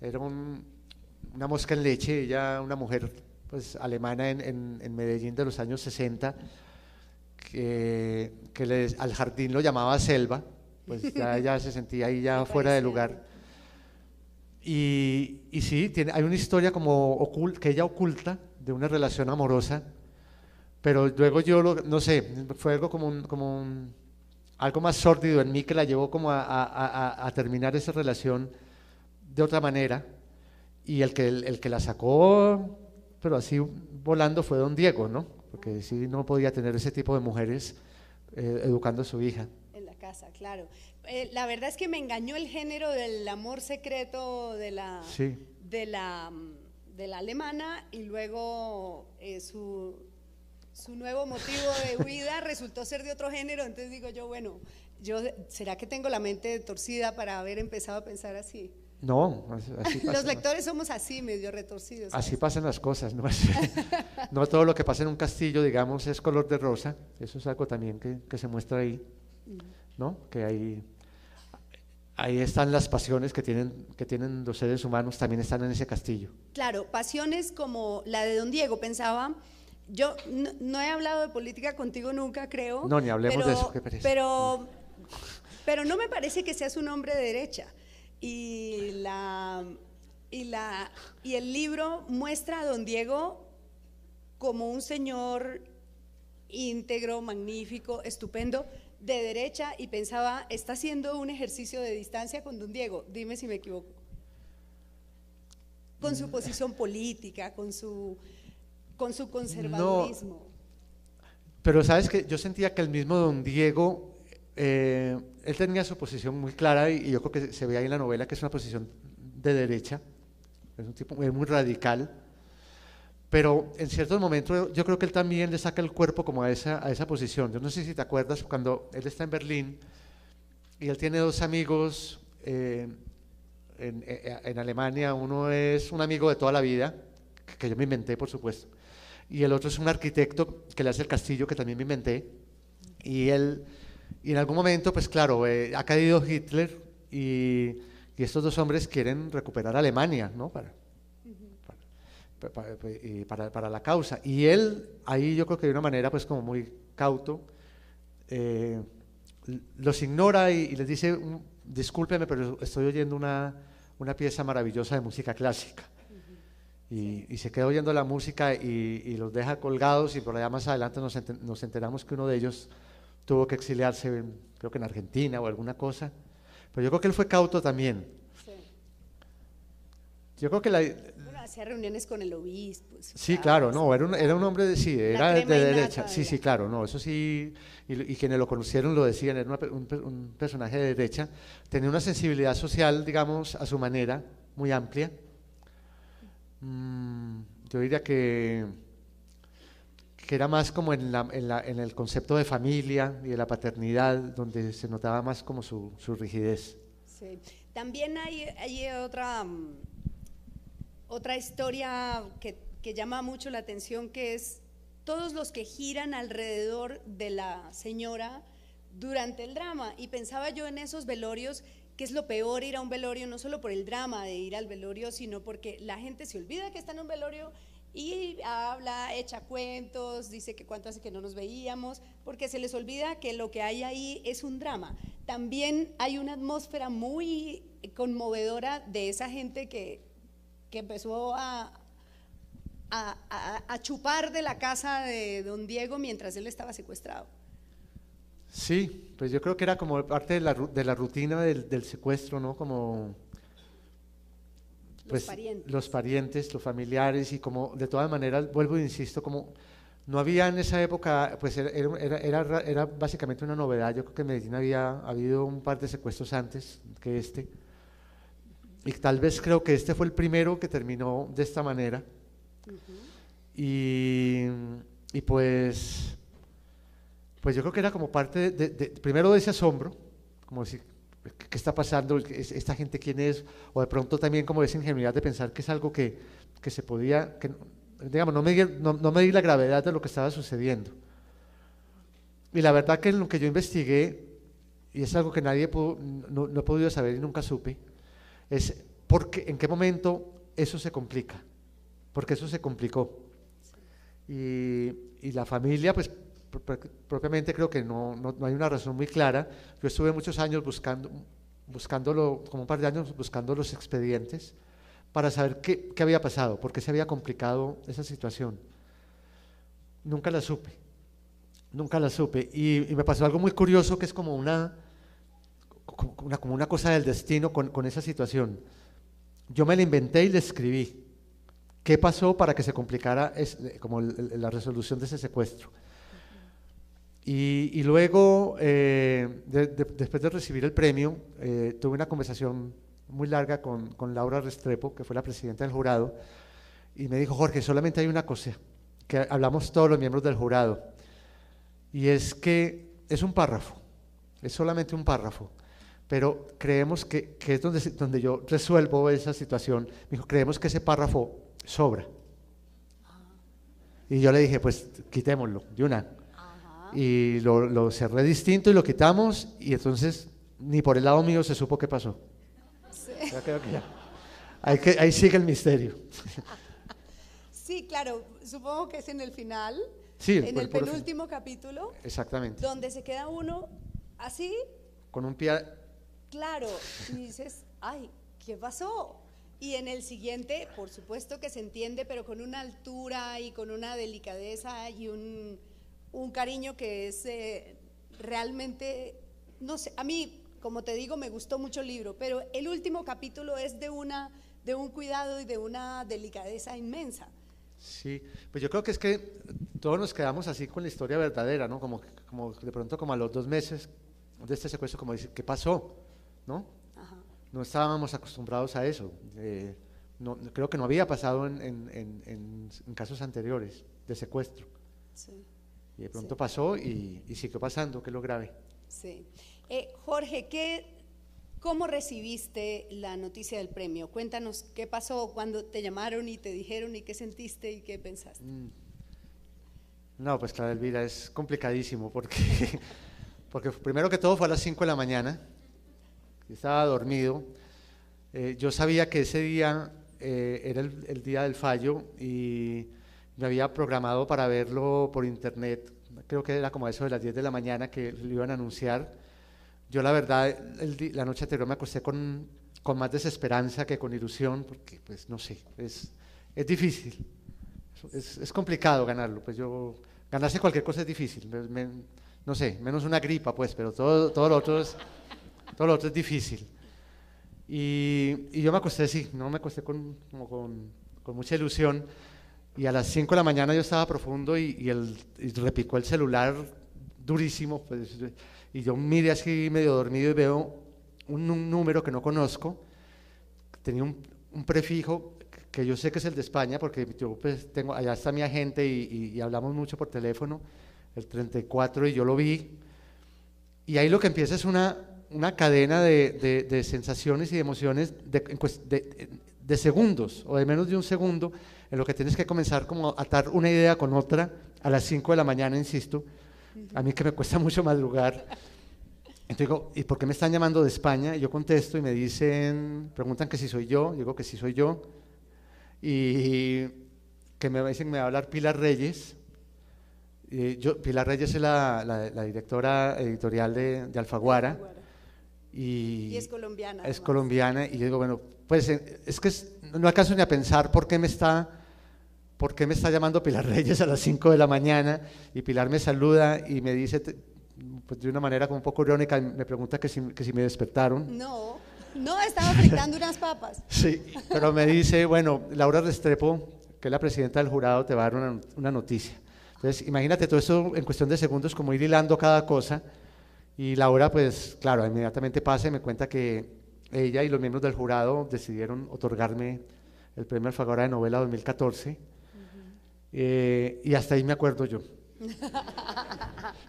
Era una mosca en leche, ella, una mujer pues alemana en Medellín de los años 60, al jardín lo llamaba selva, pues ya se sentía ahí ya Me fuera de parecía. lugar. Y sí, hay una historia como que ella oculta de una relación amorosa, pero luego no sé, fue algo algo más sórdido en mí que la llevó como a terminar esa relación de otra manera, y el que la sacó, pero así volando, fue don Diego, ¿no? Porque sí no podía tener ese tipo de mujeres educando a su hija. En la casa, claro. La verdad es que me engañó el género del amor secreto Sí, de la, de la alemana, y luego su nuevo motivo de huida resultó ser de otro género. Entonces digo yo, bueno, ¿será que tengo la mente torcida para haber empezado a pensar así? no, así Los pasa, ¿no? lectores somos así, medio retorcidos, Así ¿sabes? pasan las cosas, ¿no? No todo lo que pasa en un castillo, digamos, es color de rosa. Eso es algo también que se muestra ahí, ¿no? Que ahí están las pasiones que tienen los seres humanos, también están en ese castillo. Claro, pasiones como la de don Diego, pensaba, yo no he hablado de política contigo nunca, creo, No, ni hablemos de eso, pero, qué pereza. pero, pero no me parece que seas un hombre de derecha. Y, y el libro muestra a don Diego como un señor íntegro, magnífico, estupendo, de derecha, y pensaba, está haciendo un ejercicio de distancia con don Diego, dime si me equivoco, con su posición política, con su No, conservadurismo. pero sabes que yo sentía que el mismo don Diego, él tenía su posición muy clara, y yo creo que se ve ahí en la novela que es una posición de derecha, es un tipo muy radical, pero en ciertos momentos yo creo que él también le saca el cuerpo como a esa posición. Yo no sé si te acuerdas cuando él está en Berlín y él tiene dos amigos en Alemania. Uno es un amigo de toda la vida, que yo me inventé, por supuesto, y el otro es un arquitecto que le hace el castillo, que también me inventé. Y en algún momento, pues claro, ha caído Hitler, y estos dos hombres quieren recuperar Alemania, ¿no? Para la causa. Y él, ahí yo creo que de una manera pues como muy cauto, eh, los ignora y les dice, discúlpeme, pero estoy oyendo una pieza maravillosa de música clásica. Y se queda oyendo la música y los deja colgados, y por allá más adelante nos enteramos que uno de ellos tuvo que exiliarse, creo que en Argentina o alguna cosa. Pero yo creo que él fue cauto también. Sí. Yo creo que Bueno, hacía reuniones con el obispo. sí, claro, no, era un hombre sí, La era de crema derecha, innata sí, sí, claro, no, eso sí, y quienes lo conocieron lo decían, era un personaje de derecha, tenía una sensibilidad social, digamos, a su manera, muy amplia. Yo diría que era más como en el concepto de familia y de la paternidad, donde se notaba más como su rigidez. Sí. También hay otra historia que llama mucho la atención, que es todos los que giran alrededor de la señora durante el drama. Y pensaba yo en esos velorios, que es lo peor ir a un velorio, no solo por el drama de ir al velorio, sino porque la gente se olvida que está en un velorio y habla, echa cuentos, dice que cuánto hace que no nos veíamos, porque se les olvida que lo que hay ahí es un drama. También hay una atmósfera muy conmovedora de esa gente que empezó a chupar de la casa de don Diego mientras él estaba secuestrado. Sí, pues yo creo que era como parte de la rutina del secuestro, ¿no? Como pues los parientes, los familiares, y como de todas maneras, vuelvo e insisto, como no había en esa época, pues era básicamente una novedad. Yo creo que en Medellín había habido un par de secuestros antes que este, y tal vez creo que este fue el primero que terminó de esta manera. Y pues yo creo que era como parte primero de ese asombro, como decir, ¿qué está pasando? ¿Esta gente quién es? O de pronto también como esa ingenuidad de pensar que es algo que se podía, que, digamos, no medir la gravedad de lo que estaba sucediendo. Y la verdad que en lo que yo investigué, y es algo que nadie no he podido saber y nunca supe, es en qué momento eso se complica, porque eso se complicó. Y la familia, pues propiamente creo que no hay una razón muy clara. Yo estuve muchos años buscándolo, como un par de años, buscando los expedientes para saber qué había pasado, por qué se había complicado esa situación. Nunca la supe. Y me pasó algo muy curioso, que es como una cosa del destino con esa situación. Yo me la inventé y la escribí. ¿Qué pasó para que se complicara como la resolución de ese secuestro? Y luego, después de recibir el premio, tuve una conversación muy larga con Laura Restrepo, que fue la presidenta del jurado, y me dijo: Jorge, solamente hay una cosa, que hablamos todos los miembros del jurado, y es que es un párrafo, es solamente un párrafo, pero creemos que es donde yo resuelvo esa situación. Me dijo: creemos que ese párrafo sobra. Y yo le dije: pues quitémoslo de una. Y lo cerré distinto y lo quitamos, y entonces ni por el lado mío se supo qué pasó. Sí. Yo creo que ya. Ahí sigue el misterio. Sí, claro, supongo que es en el final, sí, en el penúltimo capítulo. Exactamente. Donde se queda uno así. Con un pie. Claro, y dices: ay, ¿qué pasó? Y en el siguiente, por supuesto que se entiende, pero con una altura y con una delicadeza y un cariño que es realmente, no sé, a mí, como te digo, me gustó mucho el libro, pero el último capítulo es de un cuidado y de una delicadeza inmensa. Sí, pues yo creo que es que todos nos quedamos así con la historia verdadera, ¿no? Como de pronto, como a los 2 meses de este secuestro, como decir, ¿qué pasó? ¿No? Ajá. No estábamos acostumbrados a eso. Creo que no había pasado en casos anteriores de secuestro. Sí. Y de pronto pasó y siguió pasando, que es lo grave. Sí. Jorge, ¿cómo recibiste la noticia del premio? Cuéntanos qué pasó cuando te llamaron y te dijeron, y qué sentiste y qué pensaste. No, pues claro, Elvira, es complicadísimo porque primero que todo fue a las 5 de la mañana, yo estaba dormido. Yo sabía que ese día era el día del fallo y me había programado para verlo por internet. Creo que era como eso de las 10 de la mañana que lo iban a anunciar. Yo la verdad, la noche anterior me acosté con más desesperanza que con ilusión, porque pues no sé, es difícil, es complicado ganarlo. Pues ganarse cualquier cosa es difícil, no sé, menos una gripa pues, pero todo lo otro es difícil. Y yo me acosté así, no me acosté con mucha ilusión, y a las 5 de la mañana yo estaba profundo y repicó el celular durísimo, pues, y yo miré así medio dormido y veo un número que no conozco, tenía un prefijo que yo sé que es el de España, porque yo pues allá está mi agente y hablamos mucho por teléfono, el 34, y yo lo vi, y ahí lo que empieza es una cadena de sensaciones y de emociones de segundos, o de menos de un segundo, en lo que tienes que comenzar como a atar una idea con otra a las 5 de la mañana, insisto, a mí que me cuesta mucho madrugar. Entonces digo, ¿y por qué me están llamando de España? Y yo contesto y me preguntan que si soy yo, digo que sí soy yo, y que me dicen que me va a hablar Pilar Reyes. Pilar Reyes es la directora editorial de Alfaguara. Y es colombiana. Es colombiana, y yo digo, bueno, pues es que no alcanzo ni a pensar por qué me está llamando Pilar Reyes a las 5 de la mañana, y Pilar me saluda y me dice, pues de una manera como un poco irónica, me pregunta que si me despertaron. No, estaba fritando unas papas. Sí, pero me dice, bueno, Laura Restrepo, que es la presidenta del jurado, te va a dar una noticia. Entonces, imagínate todo eso en cuestión de segundos, como ir hilando cada cosa. Y Laura, pues claro, inmediatamente pasa y me cuenta que ella y los miembros del jurado decidieron otorgarme el premio Alfaguara de novela 2014, y hasta ahí me acuerdo yo.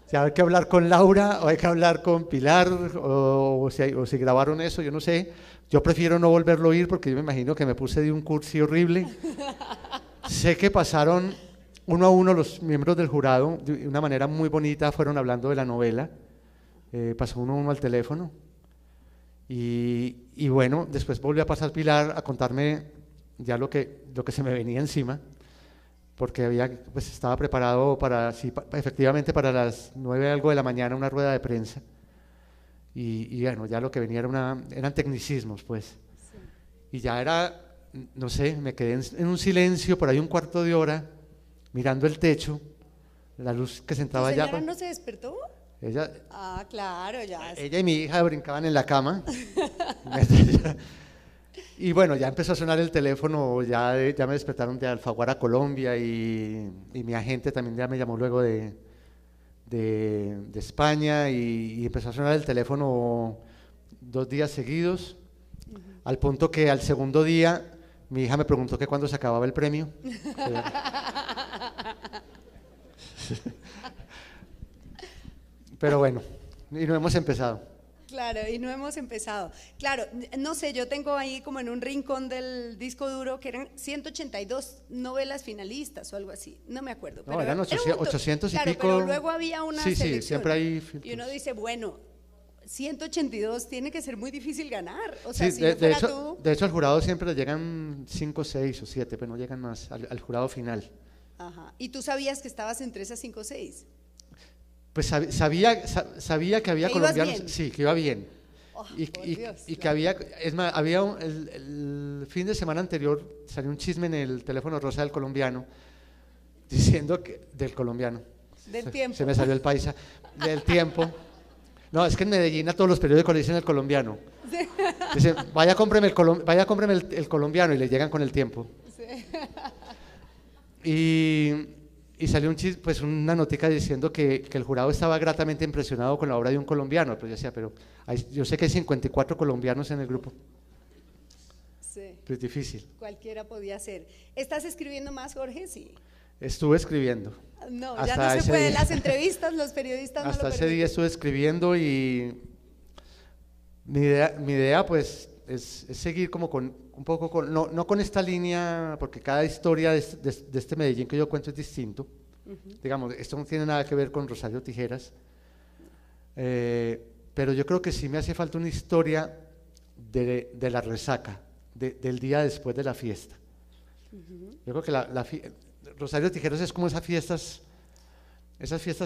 Si hay que hablar con Laura o hay que hablar con Pilar o si grabaron eso, yo no sé. Yo prefiero no volverlo a oír porque yo me imagino que me puse de un cursi horrible. Sé que pasaron uno a uno los miembros del jurado de una manera muy bonita, fueron hablando de la novela, pasó uno a uno al teléfono y bueno, después volvió a pasar Pilar a contarme ya lo que se me venía encima, porque pues estaba preparado para, sí, efectivamente para las 9 algo de la mañana una rueda de prensa y bueno, ya lo que venía eran tecnicismos pues, sí. Y ya era, no sé, me quedé en un silencio por ahí un cuarto de hora mirando el techo, la luz que se entraba allá. ¿Tu señora no se despertó? Ella, claro, ya. Ella y mi hija brincaban en la cama. Y bueno, ya empezó a sonar el teléfono, ya me despertaron de Alfaguara, Colombia, y mi agente también ya me llamó luego de España, y empezó a sonar el teléfono 2 días seguidos, al punto que al segundo día mi hija me preguntó que cuándo se acababa el premio. Pero bueno, y no hemos empezado. Claro, y no hemos empezado. Claro, no sé, yo tengo ahí como en un rincón del disco duro que eran 182 novelas finalistas o algo así, no me acuerdo. No, pero eran 800 y claro, pico. Pero luego había una selección. Sí, siempre hay filtros. Y uno dice, bueno, 182 tiene que ser muy difícil ganar. O sea, sí, si tú... de hecho al jurado siempre le llegan 5, 6 o 7, pero no llegan más al jurado final. Ajá. ¿Y tú sabías que estabas entre esas 5 o 6? Pues sabía que había colombianos, sí, que iba bien. Oh, y que había, es más, había el fin de semana anterior salió un chisme en el teléfono rosa del colombiano, diciendo que, del colombiano. Del tiempo. Se me salió el paisa, del tiempo. No, es que en Medellín a todos los periódicos le dicen el colombiano. Sí. Dicen, vaya, cómpreme el colombiano, y le llegan con el tiempo. Sí. Y salió pues una notica diciendo que el jurado estaba gratamente impresionado con la obra de un colombiano. Pues yo decía, pero yo sé que hay 54 colombianos en el grupo. Sí. Pues difícil. Cualquiera podía ser. ¿Estás escribiendo más, Jorge? Sí. Estuve escribiendo. No, ya no se puede. Las entrevistas, los periodistas no lo permiten. Hasta ese día estuve escribiendo y mi idea pues es seguir como con un poco con, no con esta línea, porque cada historia de este Medellín que yo cuento es distinto. Digamos, esto no tiene nada que ver con Rosario Tijeras, pero yo creo que sí me hace falta una historia de la resaca, del día después de la fiesta. Yo creo que Rosario Tijeras es como esas fiestas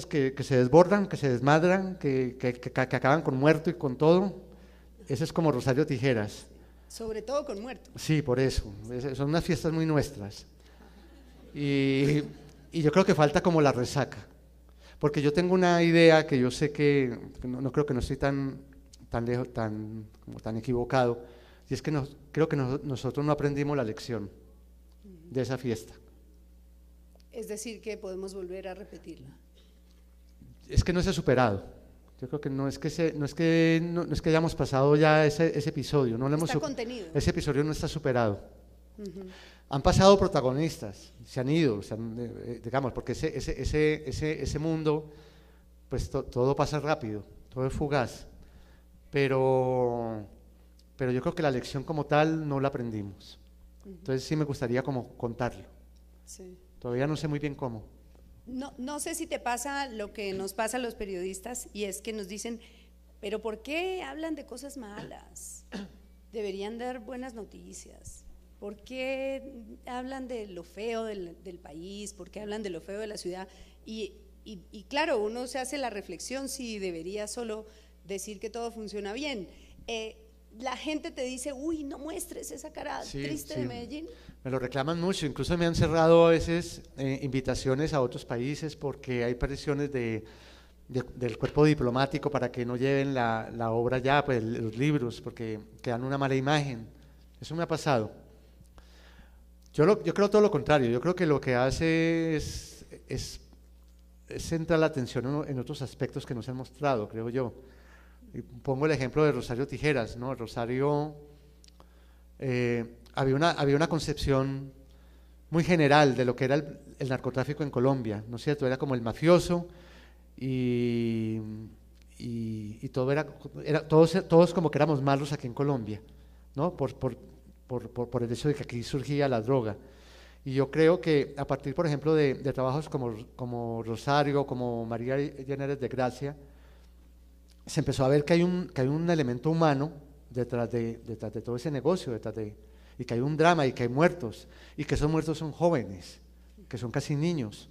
que se desbordan, que se desmadran, que acaban con muerto y con todo. Ese es como Rosario Tijeras. Sobre todo con muertos. Sí, por eso. Son unas fiestas muy nuestras. Y yo creo que falta como la resaca. Porque yo tengo una idea que yo sé que no creo que no estoy tan lejos, tan equivocado. Y es que creo que nosotros no aprendimos la lección de esa fiesta. Es decir, que podemos volver a repetirla. Es que no se ha superado. Yo creo que no es que hayamos pasado ya ese episodio. Está contenido. Ese episodio no está superado. Han pasado protagonistas, se han ido, digamos, porque ese mundo, pues todo pasa rápido, todo es fugaz. Pero yo creo que la lección como tal no la aprendimos. Entonces sí me gustaría como contarlo. Sí. Todavía no sé muy bien cómo. No sé si te pasa lo que nos pasa a los periodistas, y es que nos dicen, pero ¿por qué hablan de cosas malas? Deberían dar buenas noticias. ¿Por qué hablan de lo feo del país? ¿Por qué hablan de lo feo de la ciudad? Y claro, uno se hace la reflexión si debería solo decir que todo funciona bien. La gente te dice, uy, no muestres esa cara triste de Medellín. Me lo reclaman mucho, incluso me han cerrado a veces invitaciones a otros países porque hay presiones del cuerpo diplomático para que no lleven la obra ya, pues los libros, porque dan una mala imagen. Eso me ha pasado. Yo creo todo lo contrario, yo creo que lo que hace es centrar la atención en otros aspectos que nos han mostrado, creo yo. Y pongo el ejemplo de Rosario Tijeras, ¿no? Rosario, había una concepción muy general de lo que era el narcotráfico en Colombia, ¿no es cierto? Era como el mafioso y, y todo todos como que éramos malos aquí en Colombia, ¿no? Por el hecho de que aquí surgía la droga. Y yo creo que a partir, por ejemplo, de trabajos como Rosario, como María Llaneres de Gracia, se empezó a ver que hay un elemento humano detrás de todo ese negocio, y que hay un drama y que hay muertos, y que esos muertos son jóvenes, que son casi niños.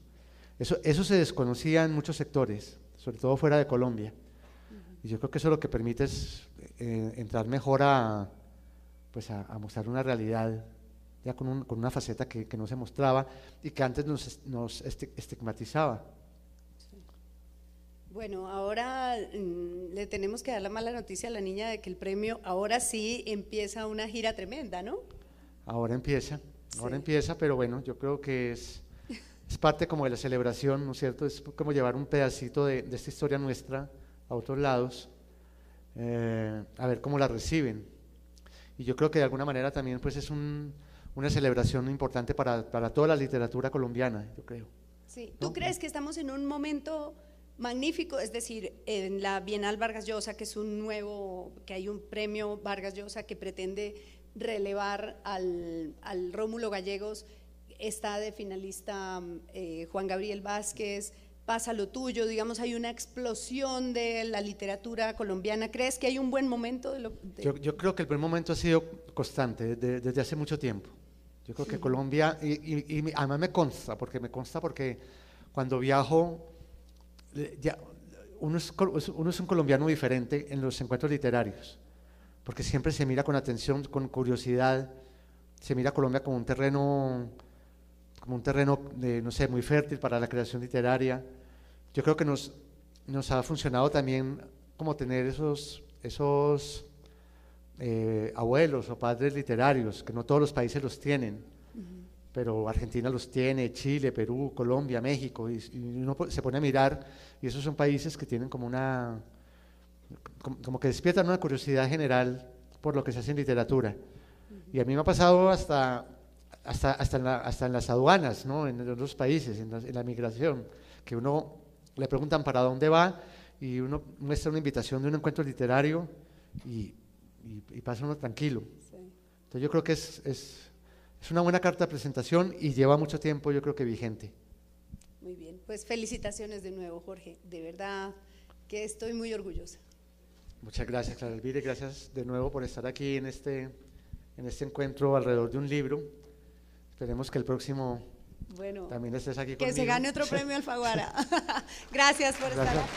Eso se desconocía en muchos sectores, sobre todo fuera de Colombia. Y yo creo que eso lo que permite es entrar mejor pues a mostrar una realidad ya con una faceta que no se mostraba y que antes nos estigmatizaba. Bueno, ahora le tenemos que dar la mala noticia a la niña de que el premio ahora sí empieza una gira tremenda, ¿no? Ahora empieza, pero bueno, yo creo que es parte como de la celebración, ¿no es cierto? Es como llevar un pedacito de esta historia nuestra a otros lados, a ver cómo la reciben. Y yo creo que de alguna manera también pues es una celebración importante para toda la literatura colombiana, yo creo. Sí, ¿tú crees que estamos en un momento magnífico? Es decir, en la Bienal Vargas Llosa, que hay un premio Vargas Llosa que pretende relevar al Rómulo Gallegos, está de finalista Juan Gabriel Vázquez, pasa lo tuyo, digamos, hay una explosión de la literatura colombiana. ¿Crees que hay un buen momento? Yo creo que el buen momento ha sido constante desde hace mucho tiempo. Yo creo que Colombia, y además me consta porque cuando viajo, uno es un colombiano diferente en los encuentros literarios, porque siempre se mira con atención, con curiosidad, se mira a Colombia como un terreno no sé, muy fértil para la creación literaria. Yo creo que nos ha funcionado también como tener esos abuelos o padres literarios, que no todos los países los tienen, pero Argentina los tiene, Chile, Perú, Colombia, México, y uno se pone a mirar, y esos son países que tienen como que despiertan una curiosidad general por lo que se hace en literatura. Y a mí me ha pasado hasta en las aduanas, ¿no? En los países, en la migración, que uno le preguntan para dónde va y uno muestra una invitación de un encuentro literario y pasa uno tranquilo. Sí. Entonces yo creo que es una buena carta de presentación y lleva mucho tiempo, yo creo que vigente. Muy bien, pues felicitaciones de nuevo, Jorge, de verdad que estoy muy orgullosa. Muchas gracias, Clara Elvira, gracias de nuevo por estar aquí en este encuentro alrededor de un libro. Esperemos que el próximo también estés aquí conmigo. Que se gane otro premio Alfaguara. Gracias por estar aquí.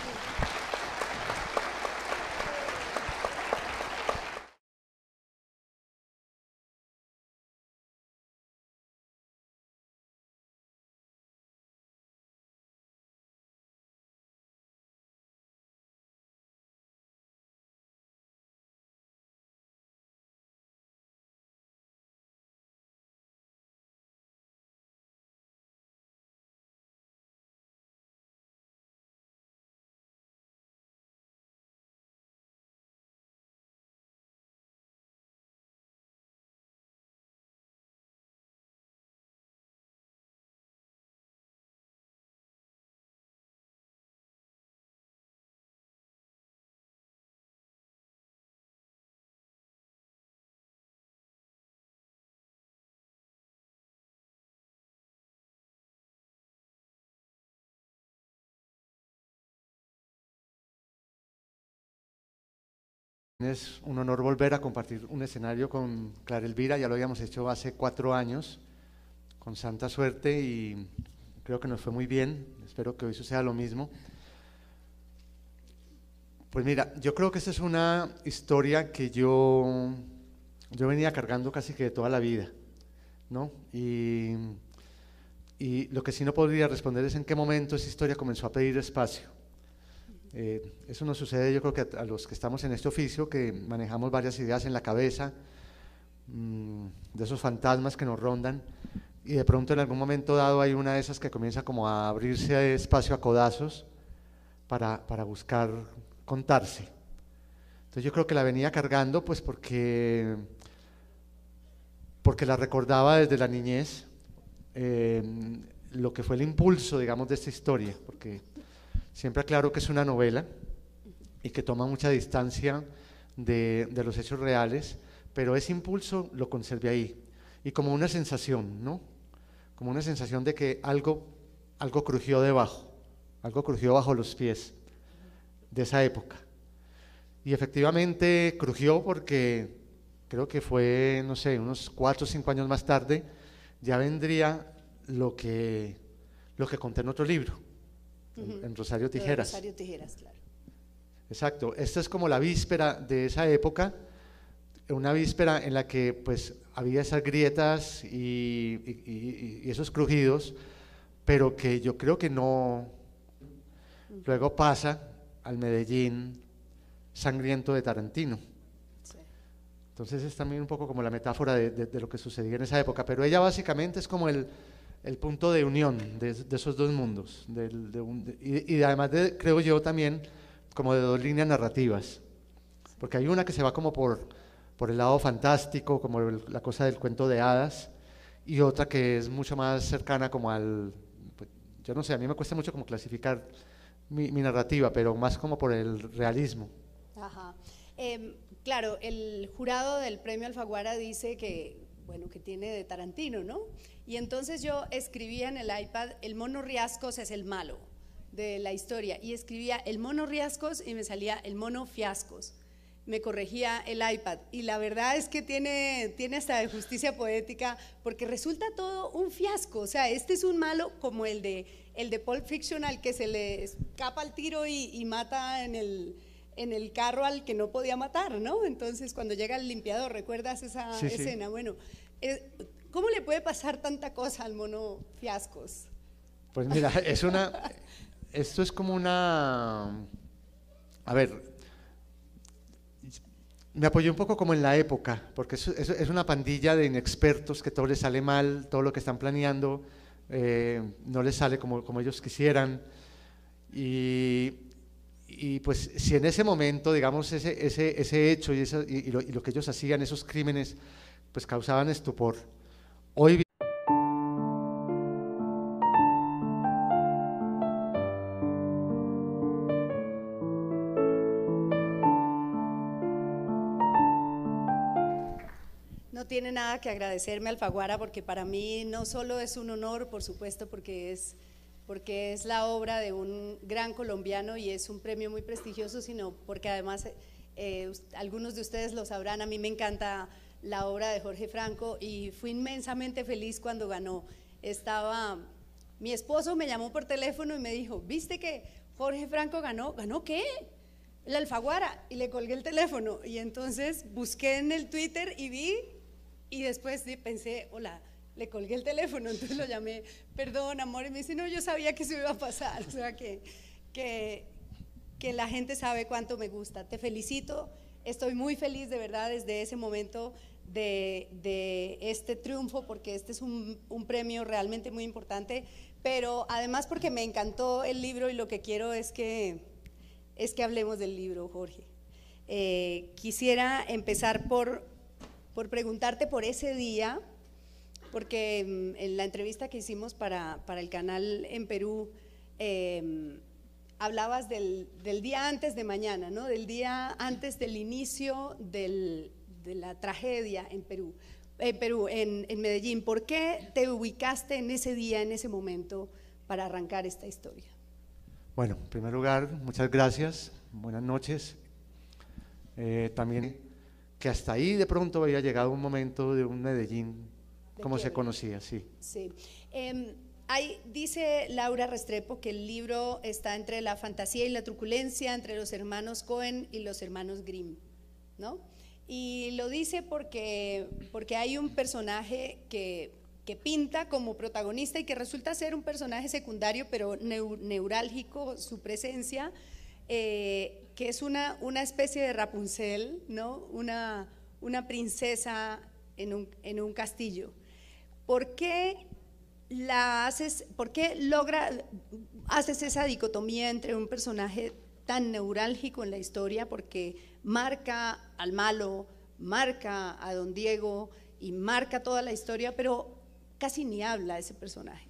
Es un honor volver a compartir un escenario con Clara Elvira, ya lo habíamos hecho hace 4 años, con santa suerte y creo que nos fue muy bien, espero que hoy suceda lo mismo. Pues mira, yo creo que esta es una historia que yo venía cargando casi que de toda la vida, ¿no? Y lo que sí no podría responder es en qué momento esa historia comenzó a pedir espacio. Eso nos sucede, yo creo que a los que estamos en este oficio, que manejamos varias ideas en la cabeza, de esos fantasmas que nos rondan, y de pronto en algún momento dado hay una de esas que comienza como a abrirse espacio a codazos para buscar contarse. Entonces yo creo que la venía cargando pues porque la recordaba desde la niñez, lo que fue el impulso, digamos, de esta historia, porque siempre aclaro que es una novela y que toma mucha distancia de los hechos reales, pero ese impulso lo conservé ahí, y como una sensación, ¿no? Como una sensación de que algo crujió debajo, algo crujió bajo los pies de esa época. Y efectivamente crujió porque creo que fue, no sé, unos 4 o 5 años más tarde, ya vendría lo que conté en otro libro, en Rosario Tijeras. Rosario Tijeras, claro. Exacto, esta es como la víspera de esa época, una víspera en la que pues había esas grietas y esos crujidos, pero que yo creo que no, luego pasa al Medellín sangriento de Tarantino. Sí. Entonces es también un poco como la metáfora de lo que sucedía en esa época, pero ella básicamente es como el punto de unión de esos dos mundos, y además creo yo también como de dos líneas narrativas, porque hay una que se va como por el lado fantástico, como la cosa del cuento de hadas, y otra que es mucho más cercana como pues, yo no sé, a mí me cuesta mucho como clasificar mi narrativa, pero más como por el realismo. Ajá. Claro, el jurado del premio Alfaguara dice que, bueno, que tiene de Tarantino, ¿no? Y entonces yo escribía en el iPad, el mono Riascos es el malo de la historia, y escribía el mono Riascos y me salía el mono Fiascos. Me corregía el iPad, y la verdad es que tiene hasta de justicia poética, porque resulta todo un fiasco. O sea, este es un malo como el de Pulp Fiction, al que se le escapa el tiro y mata en el carro al que no podía matar, ¿no? Entonces cuando llega el limpiador, ¿recuerdas esa escena? Sí. Bueno, ¿cómo le puede pasar tanta cosa al mono Fiascos? Pues mira, esto es como una, a ver, me apoyé un poco como en la época, porque es una pandilla de inexpertos que todo les sale mal, todo lo que están planeando no les sale como ellos quisieran, y pues si en ese momento, digamos, ese hecho y lo que ellos hacían, esos crímenes, pues causaban estupor, hoy no tiene nada que agradecerme Alfaguara, porque para mí no solo es un honor, por supuesto, porque es la obra de un gran colombiano y es un premio muy prestigioso, sino porque además algunos de ustedes lo sabrán, a mí me encanta la obra de Jorge Franco y fui inmensamente feliz cuando ganó. Mi esposo me llamó por teléfono y me dijo, ¿viste que Jorge Franco ganó? ¿Ganó qué? El Alfaguara. Y le colgué el teléfono, y entonces busqué en el Twitter y vi, y después pensé, hola, le colgué el teléfono, entonces lo llamé, perdón amor, y me dice, no, yo sabía que eso iba a pasar. O sea que la gente sabe cuánto me gusta. Te felicito, estoy muy feliz de verdad desde ese momento de este triunfo, porque este es un premio realmente muy importante, pero además porque me encantó el libro, y lo que quiero es que hablemos del libro, Jorge. Quisiera empezar por preguntarte por ese día, porque en la entrevista que hicimos para el canal en Perú, hablabas del día antes de mañana, ¿no? Del día antes del inicio de la tragedia en Medellín. ¿Por qué te ubicaste en ese día, en ese momento, para arrancar esta historia? Bueno, en primer lugar, muchas gracias, buenas noches. También que hasta ahí de pronto había llegado un momento de un Medellín como se conocía, sí. Sí. Dice Laura Restrepo que el libro está entre la fantasía y la truculencia, entre los hermanos Cohen y los hermanos Grimm, ¿no? Y lo dice porque hay un personaje que pinta como protagonista y que resulta ser un personaje secundario, pero neurálgico su presencia, que es una especie de Rapunzel, ¿no? Una princesa en un castillo. ¿Por qué haces esa dicotomía entre un personaje tan neurálgico en la historia porque marca al malo, marca a don Diego y marca toda la historia, pero casi ni habla ese personaje.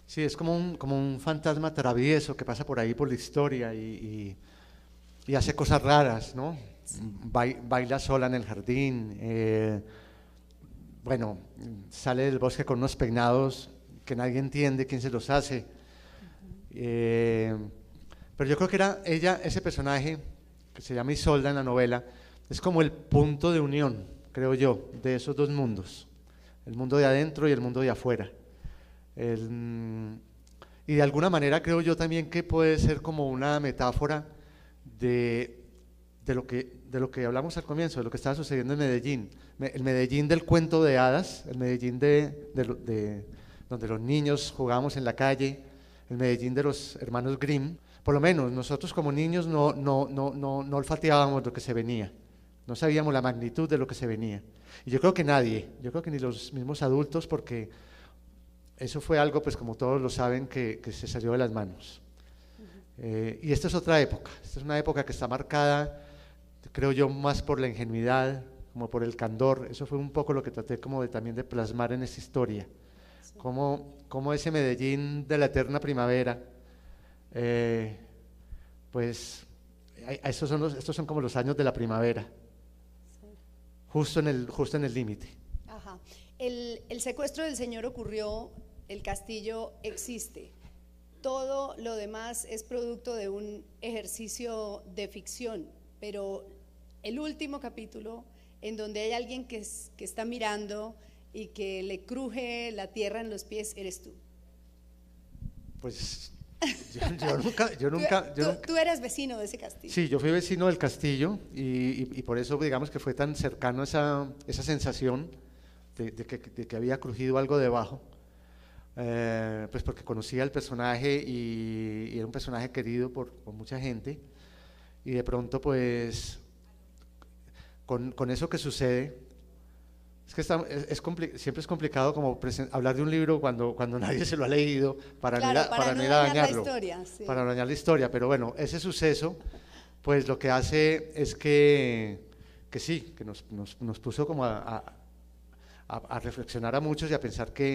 Sí, es como un fantasma travieso que pasa por ahí por la historia y hace cosas raras, ¿no? Baila sola en el jardín, bueno, sale del bosque con unos peinados que nadie entiende quién se los hace. Pero yo creo que era ella, ese personaje que se llama Isolda en la novela, es como el punto de unión, creo yo, de esos dos mundos, el mundo de adentro y el mundo de afuera. Y de alguna manera creo yo también que puede ser como una metáfora de lo que hablamos al comienzo, de lo que estaba sucediendo en Medellín, el Medellín del cuento de hadas, el Medellín donde los niños jugábamos en la calle, el Medellín de los hermanos Grimm. Por lo menos nosotros como niños no olfateábamos lo que se venía, no sabíamos la magnitud de lo que se venía. Y yo creo que nadie, yo creo que ni los mismos adultos, porque eso fue algo, pues como todos lo saben, que se salió de las manos. Y esta es otra época, esta es una época que está marcada, creo yo, más por la ingenuidad, como por el candor. Eso fue un poco lo que traté como también de plasmar en esta historia. Sí. Como ese Medellín de la eterna primavera, pues estos son como los años de la primavera, sí. justo en el límite. Ajá. El secuestro del señor ocurrió, el castillo existe. Todo lo demás es producto de un ejercicio de ficción, pero el último capítulo, en donde hay alguien que está mirando y que le cruje la tierra en los pies, eres tú. Pues yo nunca. Tú eres vecino de ese castillo. Sí, yo fui vecino del castillo y por eso digamos que fue tan cercano esa sensación de que había crujido algo debajo. Pues porque conocía al personaje y era un personaje querido por mucha gente, y de pronto pues con eso que sucede, es que siempre es complicado como hablar de un libro cuando nadie se lo ha leído para no ir a dañarlo, sí. para no dañar la historia, pero bueno, ese suceso pues lo que hace es que sí, que nos puso como a reflexionar a muchos y a pensar que